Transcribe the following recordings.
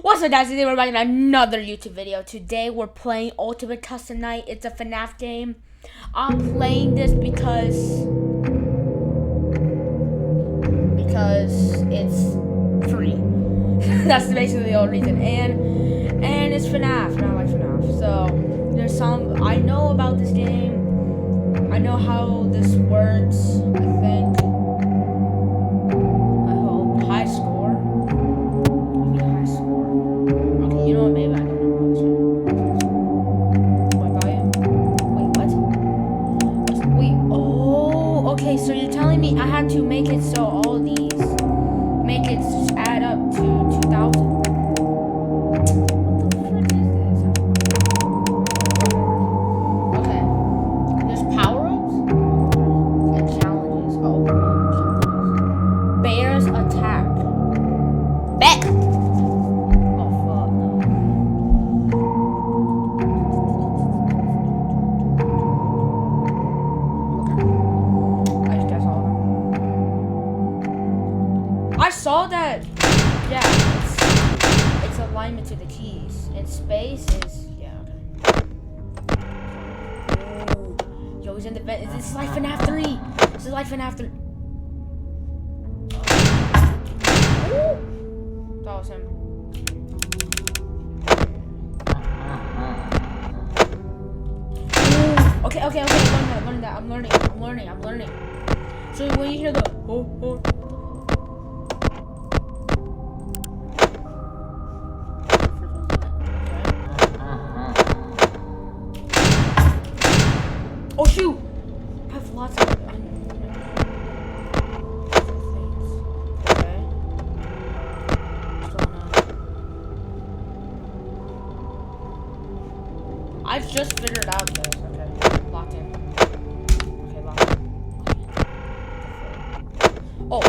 What's up, guys? Today we're back in another YouTube video. Today we're playing Ultimate Custom Night. It's a FNAF game. I'm playing this because it's free. That's basically the only reason. And it's FNAF, and I like FNAF. So there's some I know about this game. I know how this works. I think. I hope high score. You know what, maybe I don't know. My volume? Wait, what? Wait, oh, okay, so you're telling me I had to make it so all these, make it add up to 2,000. What the frick is this? Okay, there's power-ups and challenges. Oh, bears attack. Bet! I saw that, yeah, it's alignment to the keys, and space is, yeah, okay. Ooh. Yo, he's in the bed. This is like FNAF 3. This is like FNAF 3. Ooh. That was him. Ooh. Okay, I'm learning. So when you hear the, oh. Oh shoot! I have lots of things. Okay. What's going on? I just figured out this. Okay. Locked in. Okay, locked in. Oh.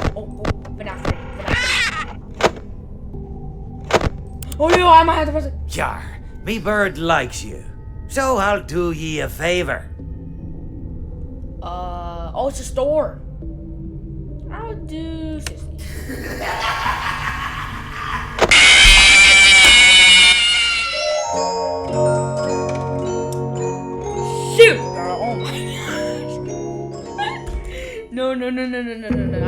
FNAF 3. Oh no, I might have to press it. Yar, me bird likes you. So I'll do ye a favor. Oh, it's a store. I'll do 60. Shoot! Oh my gosh. No. I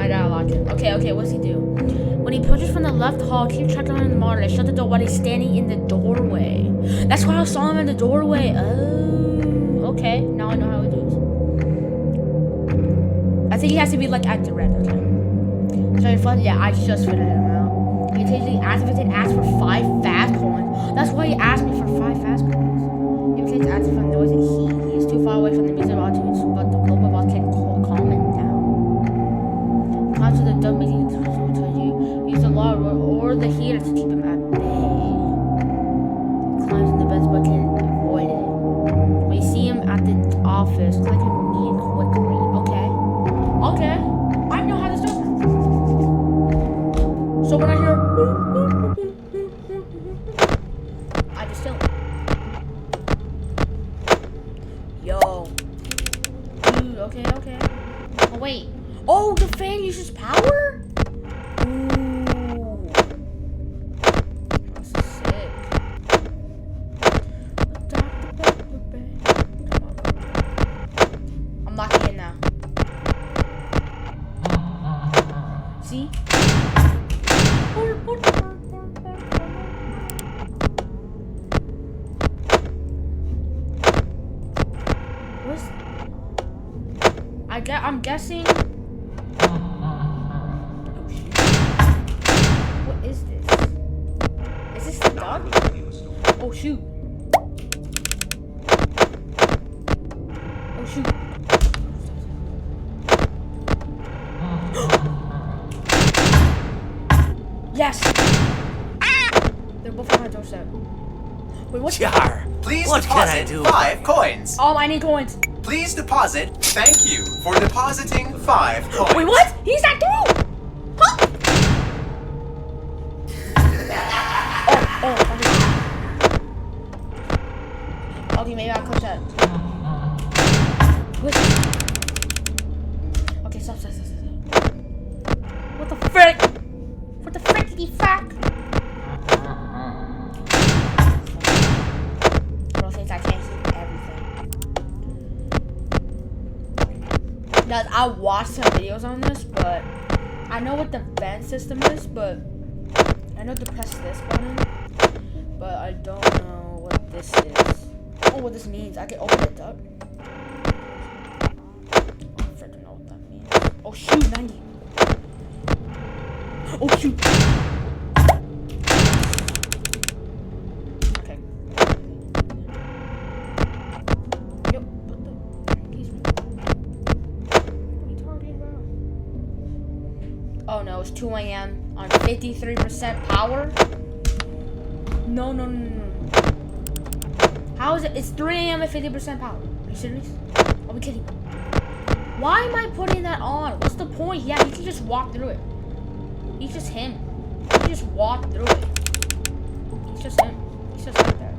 gotta lock him. Okay, what's he do? When he punches from the left hall, keep checking on the monitor. Shut the door while he's standing in the doorway. That's why I saw him in the doorway. Oh, okay. Now I know how he do it. I think he has to be like at the red, okay. So in front, yeah, I just figured him out. He occasionally asks for 5 fast coins. That's why he asked me for 5 fast coins. He occasionally asks for noise and heat. He is too far away from the music box, but the global boss can calm it down. Climb to the dumb making to tell you use the lava or the heater to keep him at bay. Climbs in the beds but can avoid it. When you see him at the office, click him knee quickly. Okay, I know how this does. So when I hear, I just kill him. Yo. Dude, okay. Oh wait. Oh, the fan uses power? Ooh. This is sick. I'm locking in now. See? I'm guessing. Oh shit. What is this? Is this the dog? Oh shoot. Yes! They're both on my doorstep. Wait, what's Yar, please what deposit can I do? 5 coins. I need coins. Please deposit. Thank you for depositing 5 coins. Wait, what? He's not through! Huh? Okay, maybe I'll close that. Wait. Okay, stop. What the frick? What the frickety frack? Guys, I watched some videos on this, but I know what the vent system is, but I know to press this button, but I don't know what this is. Oh, what this means. I can open it up. I don't freaking know what that means. Oh shoot, 90. Oh shoot. Okay. Yep. What the? Please. What are you talking about? Oh no, it's 2 a.m. on 53% power. No. How is it? It's 3 a.m. at 50% power. Are you serious? Are we kidding? Why am I putting that on? What's the point? Yeah, he can just walk through it. He's just him. He can just walk through it. He's just him. He's just like that.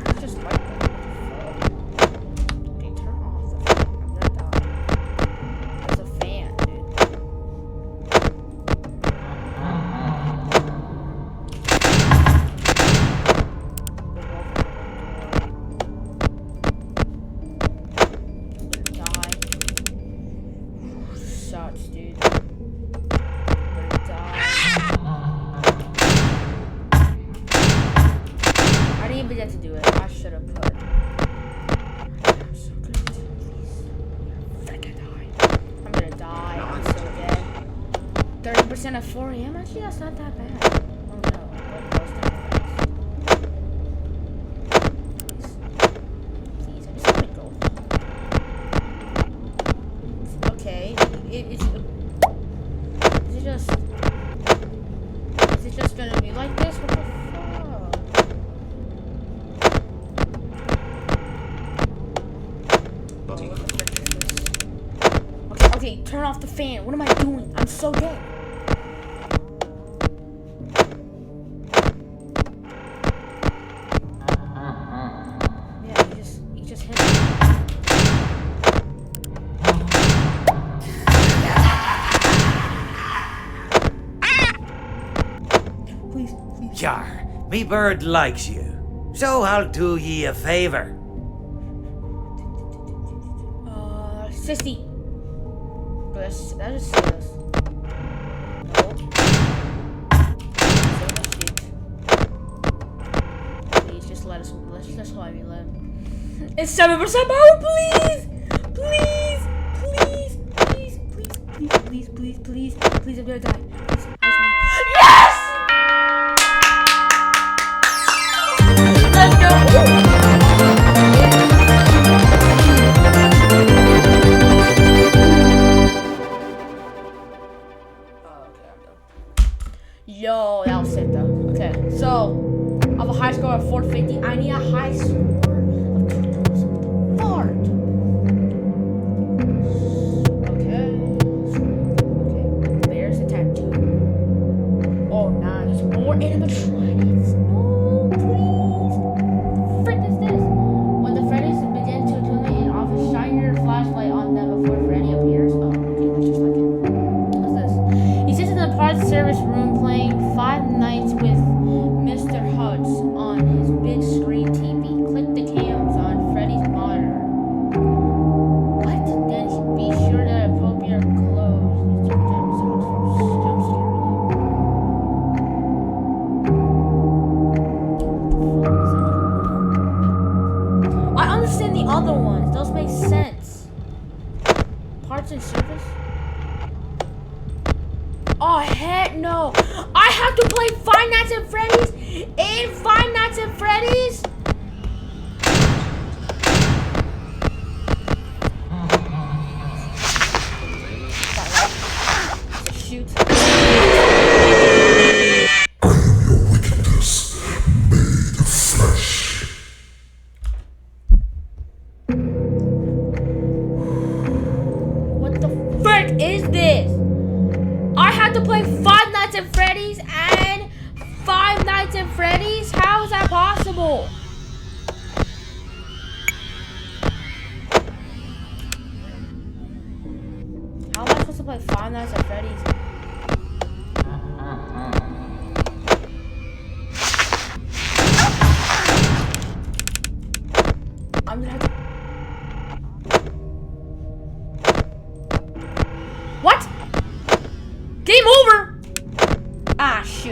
He's just like that. Okay, turn off the fan. I'm gonna die. There's a fan, dude. Sucks, dude. I'm gonna die. I didn't even get to do it. I should have put. I'm so good. Please. Freaking die. I'm gonna die. I'm so dead. 30% at 4 a.m. Actually, that's not that bad. Oh no. But it goes down fast. Please, I just want to go. Okay. Is it just gonna be like this? What the fuck? Okay, turn off the fan. What am I doing? I'm so dead. Yeah, he just hit me. Please. Yar, me bird likes you, so I'll do ye a favor. 60. That just see us. Nope. Please, just let us. Let's just let me live. It's 7% power, please! Please, I'm gonna die. Please, yes! Let's go! Yo, that was sick though. Okay, so I have a high score of 450. I need a high score of 2000. Fart. Okay. There's a tattoo. Oh, nah, there's more animatronics. No, please. What the frick is this? When the Freddies begin to illuminate an office, shine your flashlight on them before Freddy appears. Oh, okay, that's just like it. What's this? He sits in the parts service room playing Five Nights with Mr. Hutz on his big screen TV. Click the cams on Freddy's monitor. What? Then be sure that appropriate clothes is to themselves from jump scare. I understand the other ones. Those make sense. Parts and service? Oh, heck no. I have to play Five Nights at Freddy's and Five Nights at Freddy's? Shoot. What the frick is this? I have to play Five Nights at Freddy's and Five Nights at Freddy's? How is that possible? How am I supposed to play Five Nights at Freddy's? I'm gonna have to...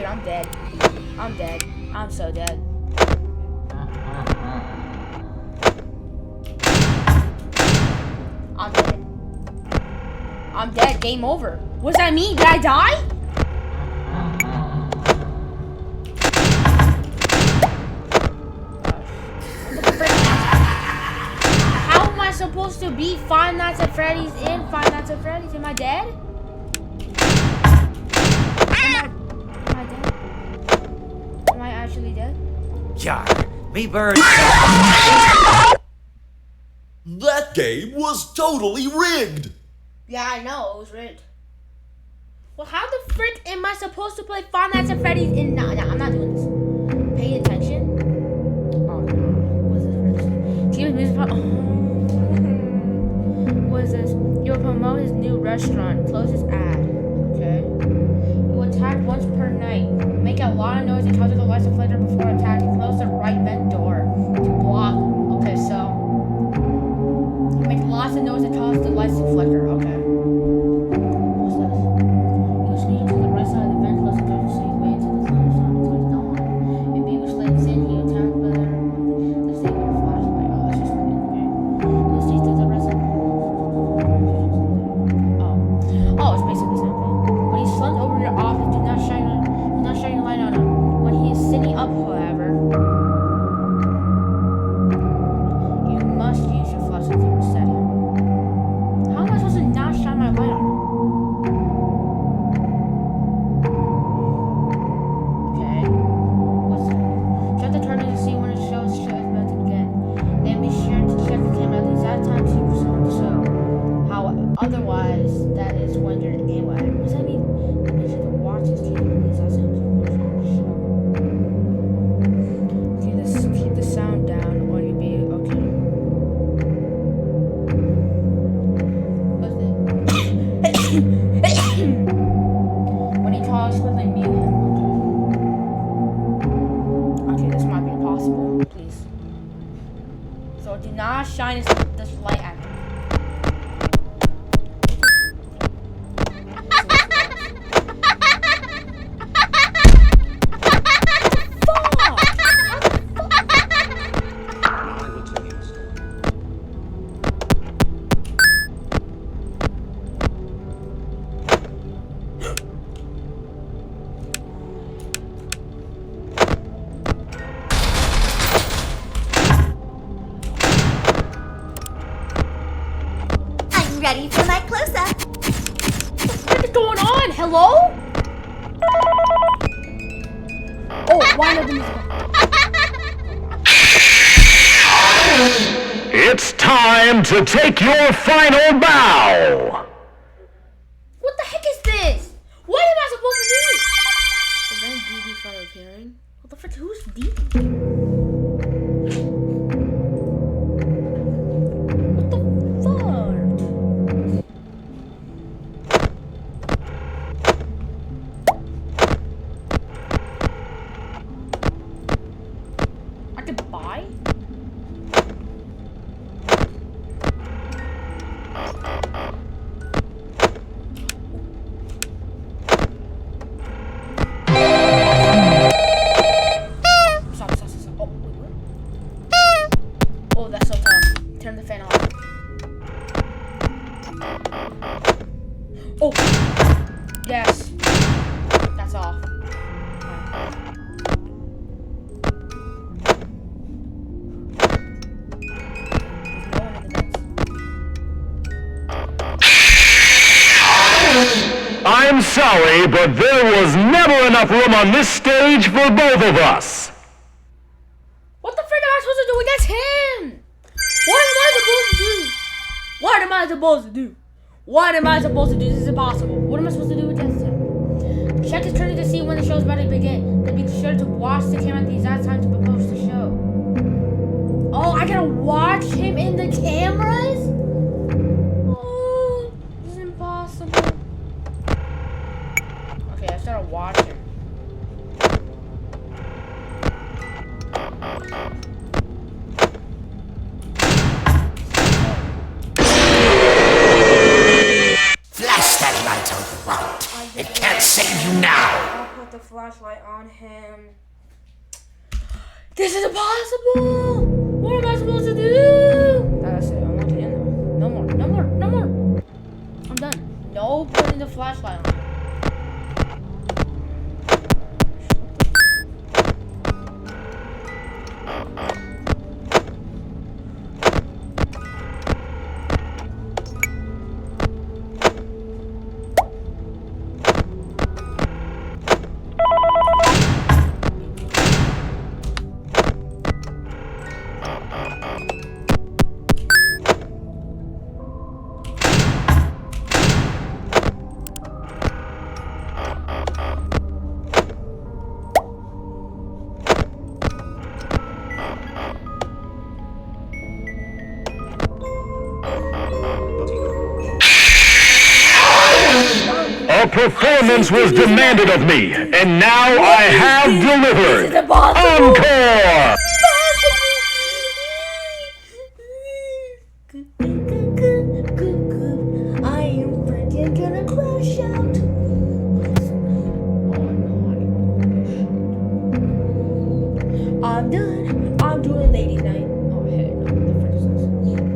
I'm dead. I'm dead. I'm so dead. I'm dead. I'm dead. Game over. What does that mean? Did I die? How am I supposed to beat Five Nights at Freddy's in Five Nights at Freddy's? Am I dead? Am I dead? Am I actually dead? Yar, me bird. That game was totally rigged! Yeah, I know. It was rigged. Well, how the frick am I supposed to play Five Nights at Freddy's in... Nah, I'm not doing this. Pay attention. Oh, no. What is this? Team music... What is this? He will promote his new restaurant. Close his ad. Okay. He will attack once per night. Make a lot of noise and cover the lights of flicker before attacking. Close the right vent door to block. Okay, so... Make lots of noise and cause the lights to flicker. Okay. What's this? You sneak to the right side of the vent, close the door to see his way into the thunderstorm until he's gone. If Beaver slits in, he attacks better the state with a flashlight. Oh, that's just like in the game. You sneak to the right side. Oh, it's basically the same thing. When he's slumped over your office, do not shine your light on him. When he is sitting up, however, you must use your flashlight to reset him. How am I supposed to not shine my light on him? Okay. What's that? Check the turn to see when it shows shut is about to begin. Then be sure to check the camera at the exact time to resume the show. How otherwise, that is when you're in anyway. What does that mean? Make sure to watch this camera at the exact time to resume the show. Keep the sound down or you'll be okay. When he talks, quickly mute him. Okay, this might be impossible. Please. So do not shine this light at me. Ready for my close-up. What is going on? Hello? Oh, why not the music? It's time to take your final bow! What the heck is this? What am I supposed to do? Prevent DD from appearing? What the frick? Who's DD? What the fuck? I could buy? Stop. Oh, wait, what? Oh, that's so tough. Turn the fan off. Oh! Yes. That's off. I'm sorry, but there was never enough room on this stage for both of us. What the frick am I supposed to do against him? What am I supposed to do? What am I supposed to do? What am I supposed to do? This is impossible. What am I supposed to do against him? Check his turn to see when the show is about to begin. Then be sure to watch the camera at the exact time to propose the show. Oh, I gotta watch him in the cameras? Oh, this is impossible. Okay, I started watching. Flash that light on the right. It can't save you now. I'll put the the flashlight on him. This is impossible! What am I supposed to do? That's it. I'm not getting there. No more. No more. No more. I'm done. No putting the flashlight on him. A performance was demanded of me, and now I have delivered. This is impossible! Encore! I am freaking gonna crash out. I'm done. I'm doing ladies' night. Oh heck no, the frick is this? Yeah.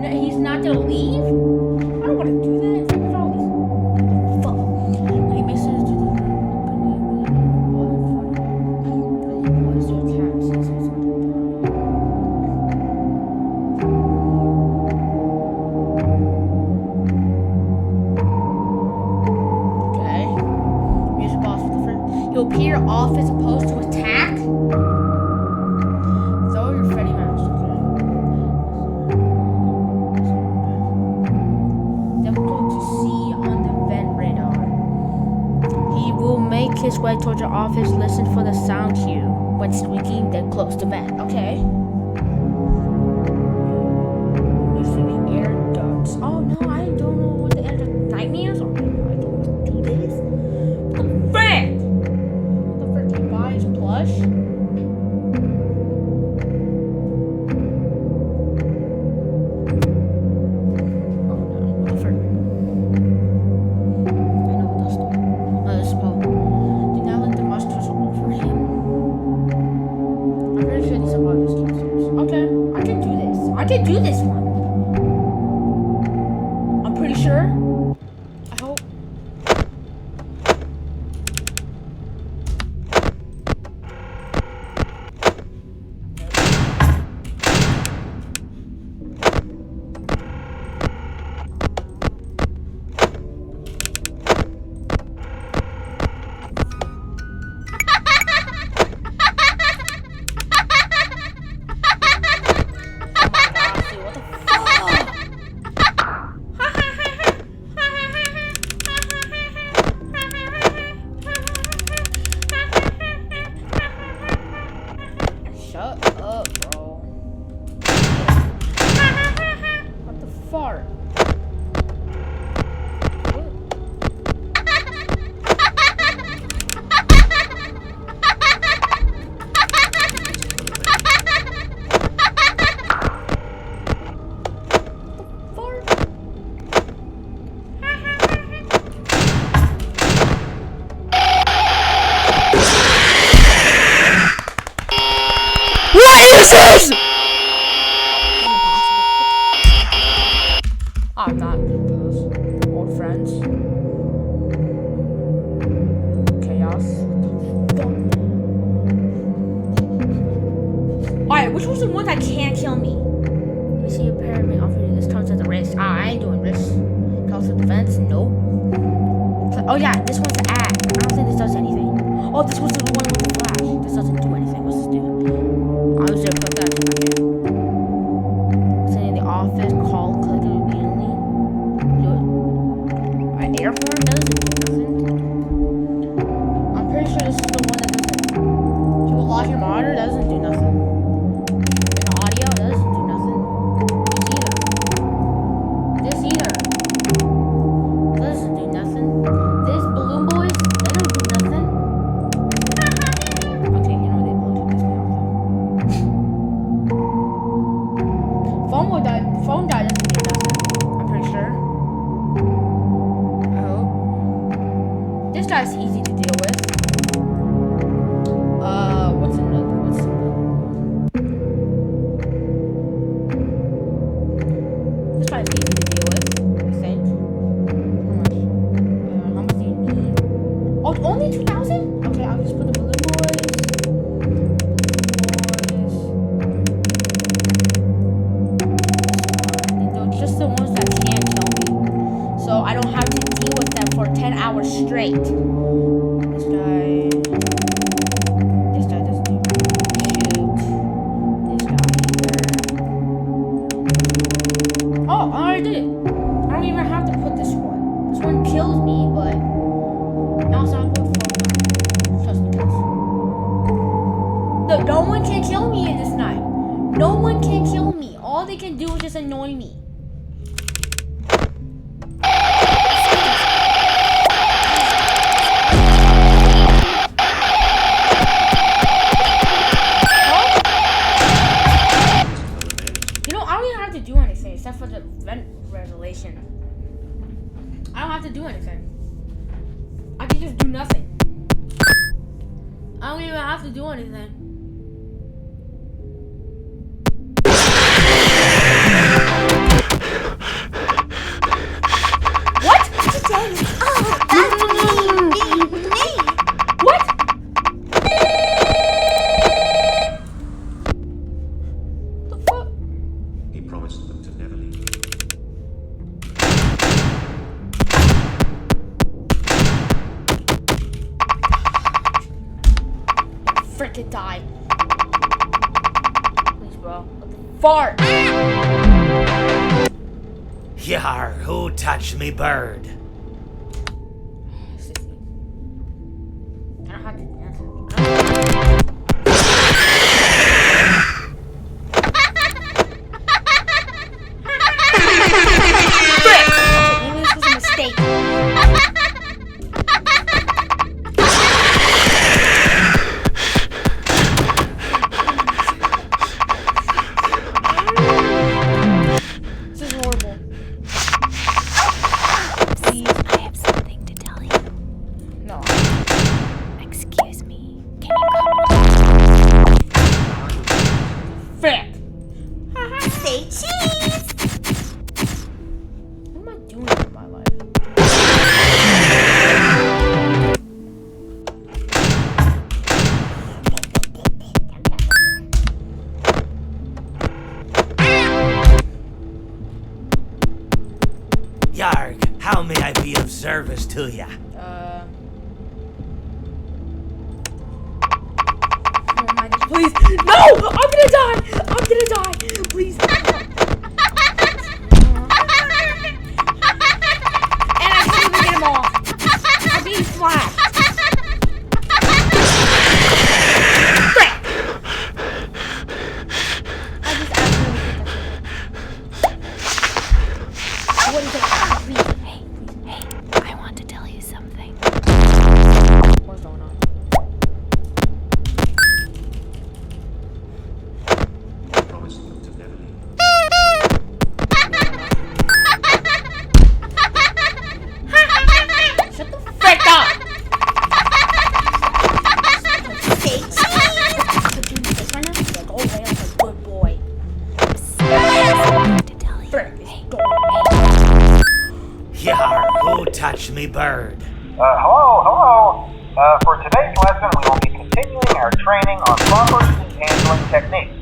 No, he's not gonna leave? I don't wanna do that. Look at all these. Fuck. And he makes sense to do Okay. Music box with the friend. He'll appear off as opposed to attack. Throw your Freddy mask. Difficult to see on the vent radar. He will make his way towards your office. Listen for the sound cue. When squeaking, then close the vent. Okay. Listen to air ducts. Oh no, I don't know what the air ducts. Nightmares? Oh, I don't do this. What the frick? What the frick? He buys plush? Oh no, what the frick? I know what this is. Oh, this is Paul. Do not let the monsters over him. I'm pretty sure these are all just monsters. Okay, I can do this. I can do this one. I'm pretty sure. I hope. What the fuck? Shut up, bro. What the fart? What is this? I'm not doing those. Old friends. Chaos. Alright, which was the one that can't kill me? Let me see a pair of me offering this comes at the risk. I ain't doing risk. Calls for defense? Nope. Oh yeah, this one's the act. I don't think this does anything. Oh, this was the one with the flash. This doesn't do anything. What's this do? I was gonna put that in my game. Sitting in the office, call, click it immediately. An air horn doesn't do nothing. I'm pretty sure this is the one that doesn't. You will lock your monitor, doesn't do nothing. And audio doesn't do nothing. This either. Doesn't do nothing. This balloon boys, they don't do nothing. Okay, you know they blow this me off though. Phone phone died doesn't mean nothing. I'm pretty sure. I hope. This guy's easy to deal with. What's another? This guy's easy to deal with, I think. How much do you need? Oh, only 2,000? Okay, I'll just put the balloon boys. They're just the ones that can't kill me. So I don't have to deal with them for 10 hours straight. This guy doesn't do shoot. This guy either. Oh, I already did it. I don't even have to put this one. This one kills me, but also I'll put 4. Just because. No one can kill me in this night. No one can kill me. All they can do is just annoy me. Do anything except for the vent revelation. I don't have to do anything. I can just do nothing. I don't even have to do anything. What? What? The fuck? He promised them to never leave. Frickin' die. Please, bro. What the fart? Yar, who touched me bird? I don't have to. Say cheese! What am I doing with my life? Yarg, how may I be of service to ya? Please, no! I'm gonna die! I'm gonna die! Please. And I can't even get him off. I'm being flashed. Frick! I just accidentally hit that. What is it? Please. Hey, I want to tell you something. What's going on? Touch me bird. Hello. For today's lesson, we will be continuing our training on proper suit handling techniques.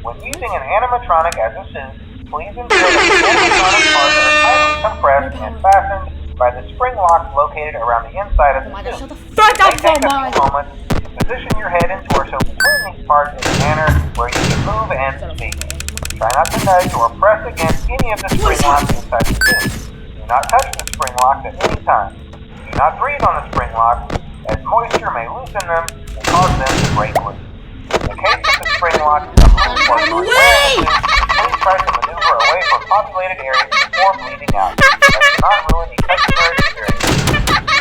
When using an animatronic as a suit, please ensure that the animatronic parts are tightly compressed and fastened by the spring locks located around the inside of the suit. Shut the fuck up, Take a few moments to position your head and torso between these parts in a manner where you can move and speak. Try not to nudge or press against any of the spring locks inside the suit. Do not touch the spring locks at any time. Do not breathe on the spring locks, as moisture may loosen them and cause them to break loose. In case of the spring locks become loose or please try to maneuver away from populated areas before bleeding out. That is not ruin the customary experience.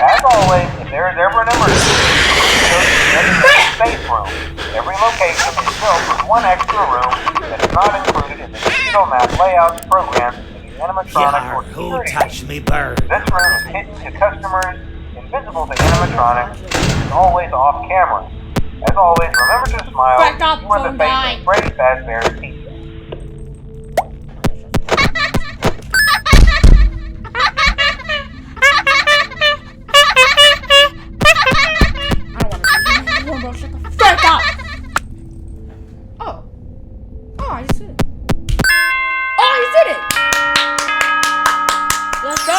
As always, if there is ever an emergency, please go to the designated safe room. Every location is built with one extra room that is not included in the digital map layouts programs to the animatronic Yar, or who security. touched me bird? This room is hidden to customers, invisible to animatronics, and is always off camera. As always, remember to smile. Cracked up, You are the phone face guy. of Freddy Fazbear's Pizza. I don't want to be here. Bro, shut the fuck up! Oh. Oh, I just did it. Oh, he did it! Let's go!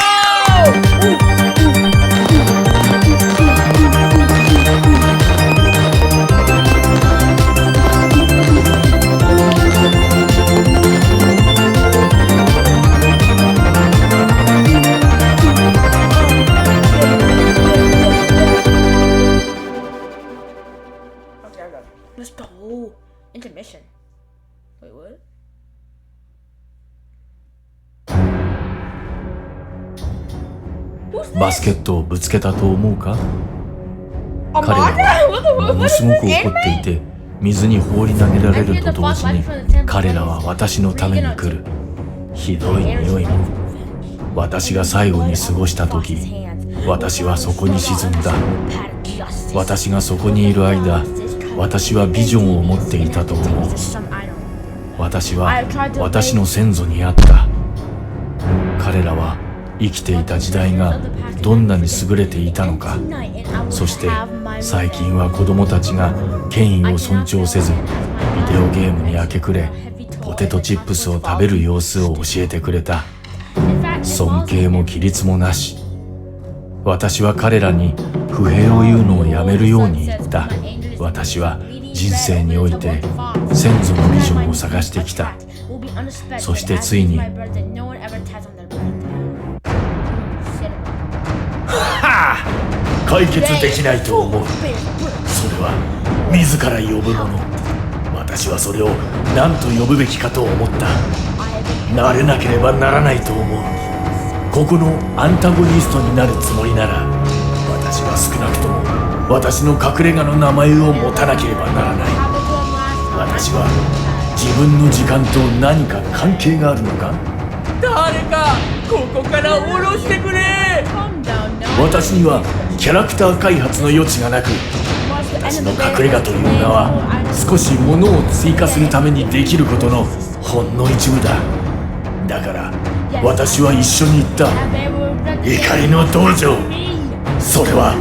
Okay, I got it. Let's go. Intermission. Wait, what? バスケットをぶつけたと思うか？ A 彼ら manga? は What the も what の is すご this く怒ってい anime? て水に放り投げられると同時に彼らは私のために来る。ひどい匂いも。私が最後に過ごした時私はそこに沈んだ。私がそこにいる間私はビジョンを持っていたと思う。私は私の先祖にあった。彼らは生きていた時代がどんなに優れていたのか。そして最近は子供たちが権威を尊重せずビデオゲームに明け暮れポテトチップスを食べる様子を教えてくれた。尊敬も規律もなし。私は彼らに不平を言うのをやめるように言った。私は人生において先祖のビジョンを探してきた。そしてついに解決できないと思う。それは自ら呼ぶもの。私はそれを何と呼ぶべきかと思った。なれなければならないと思う。ここのアンタゴニストになるつもりなら私は少なくとも私の隠れ家の名前を持たなければならない。私は自分の時間と何か関係があるのか。誰かここから下ろしてくれ。私にはキャラクター開発の余地がなく私の隠れ家という名は少し物を追加するためにできることのほんの一部だ。だから私は一緒に行った。怒りの道場。それは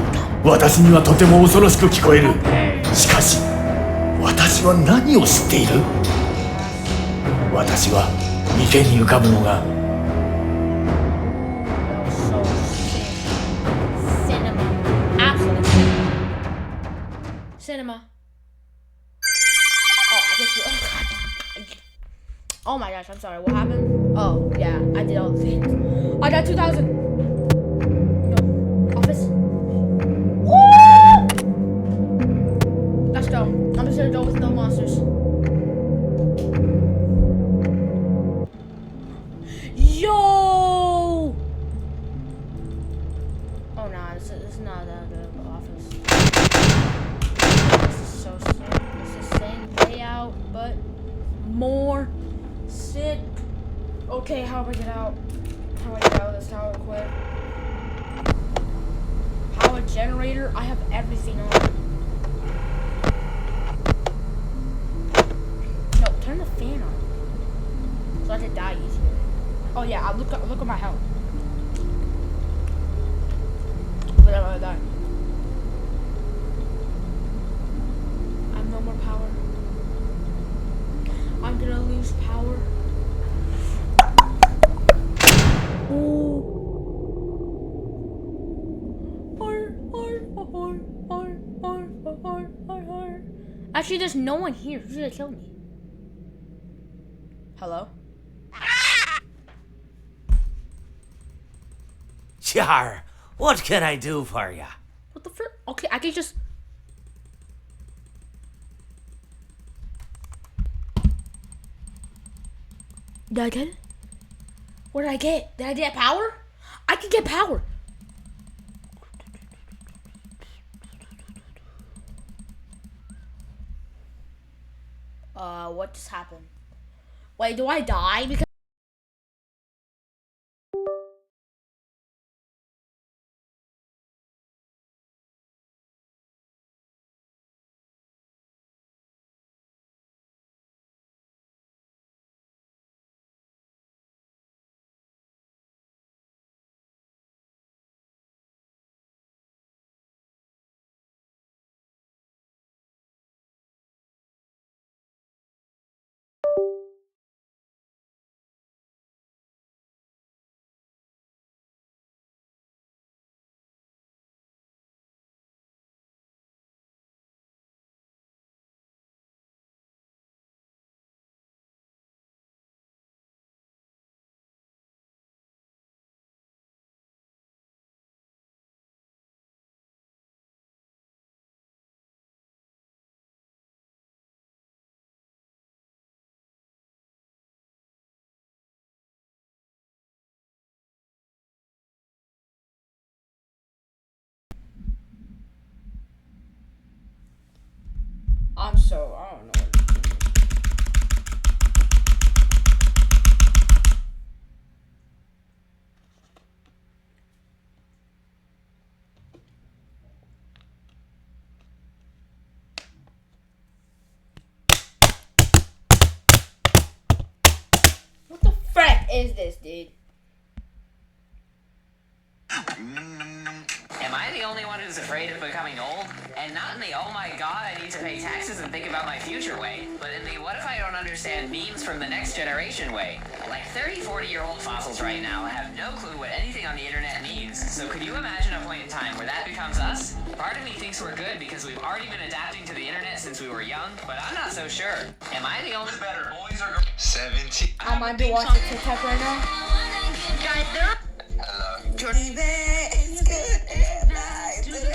私にはとても恐ろしく聞こえる。しかし私は何を知っている。私は池に浮かぶのがCinema. Oh, my gosh, I'm sorry. What happened? Oh, yeah, I did all the things. I got 2,000. No. Office. Woo! Let's go. I'm just gonna go with no monsters. Yo! Oh, nah, this is not that good of an office. This is so sick. It's the same layout, but more sick. Okay, how do I get out? How do I get out of this tower quick? Power generator? I have everything on. No, turn the fan on. So I can die easier. Oh yeah, I'll look at my health. But I'm gonna die. I have no more power. I'm gonna lose power. Actually, there's no one here. Who's gonna kill me? Hello? Yar, what can I do for ya? What the frick? Okay, I can just... Did I get it? What did I get? Did I get power? I can get power. What just happened? Wait, do I die? Because I don't know. What the frick is this, dude? Am I the only one who's afraid of becoming old? And not in the, oh my god, I need to pay taxes and think about my future way, but in the, what if I don't understand memes from the next generation way? Like 30, 40-year-old fossils right now have no clue what anything on the internet means, so could you imagine a point in time where that becomes us? Part of me thinks we're good because we've already been adapting to the internet since we were young, but I'm not so sure. Am I the only better? Boys are 17. I might be watching TikTok right now. Guys, there. Hello. Jordan, it's good.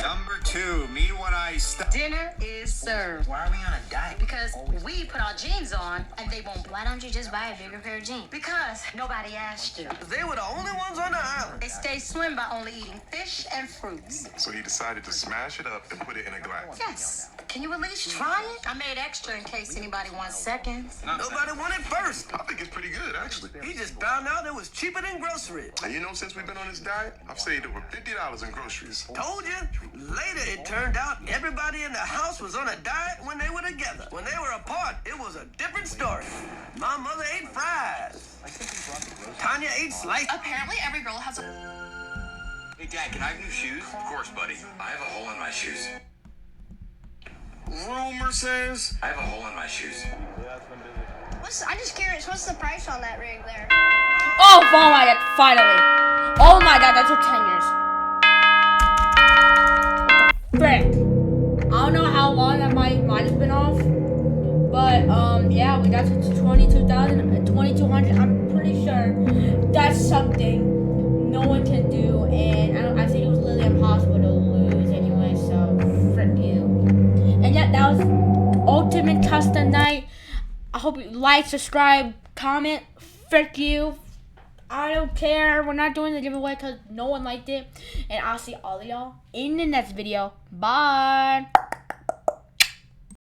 Number 2, me when I stop. Dinner is served. Why are we on a diet? Because we put our jeans on and they won't. Why don't you just buy a bigger pair of jeans? Because nobody asked you. They were the only ones on the island. They stay slim by only eating fish and fruits. So he decided to smash it up and put it in a glass. Yes. Can you at least try it? I made extra in case anybody wants seconds. Nobody wanted first. I think it's pretty good, actually. He just found out it was cheaper than groceries. And you know, since we've been on this diet, I've saved over $50 in groceries. Told you. Later, it turned out everybody in the house was on a diet when they were together. When they were apart, it was a different story. My mother ate fries. Tanya ate slice. Apparently every girl has a... Hey, Dad, can I have new shoes? Of course, buddy. I have a hole in my shoes. Rumor says I have a hole in my shoes. I'm just curious, what's the price on that rig there? Oh my god, finally. Oh my god, that took 10 years. What the frick? I don't know how long that might have been off. But, yeah, we got to 2200. I'm pretty sure that's something no one can do. And I think it was literally impossible to lose anyway, so frick you. And yeah, that was Ultimate Custom Night. I hope you like, subscribe, comment. Frick you. I don't care. We're not doing the giveaway because no one liked it. And I'll see all of y'all in the next video. Bye.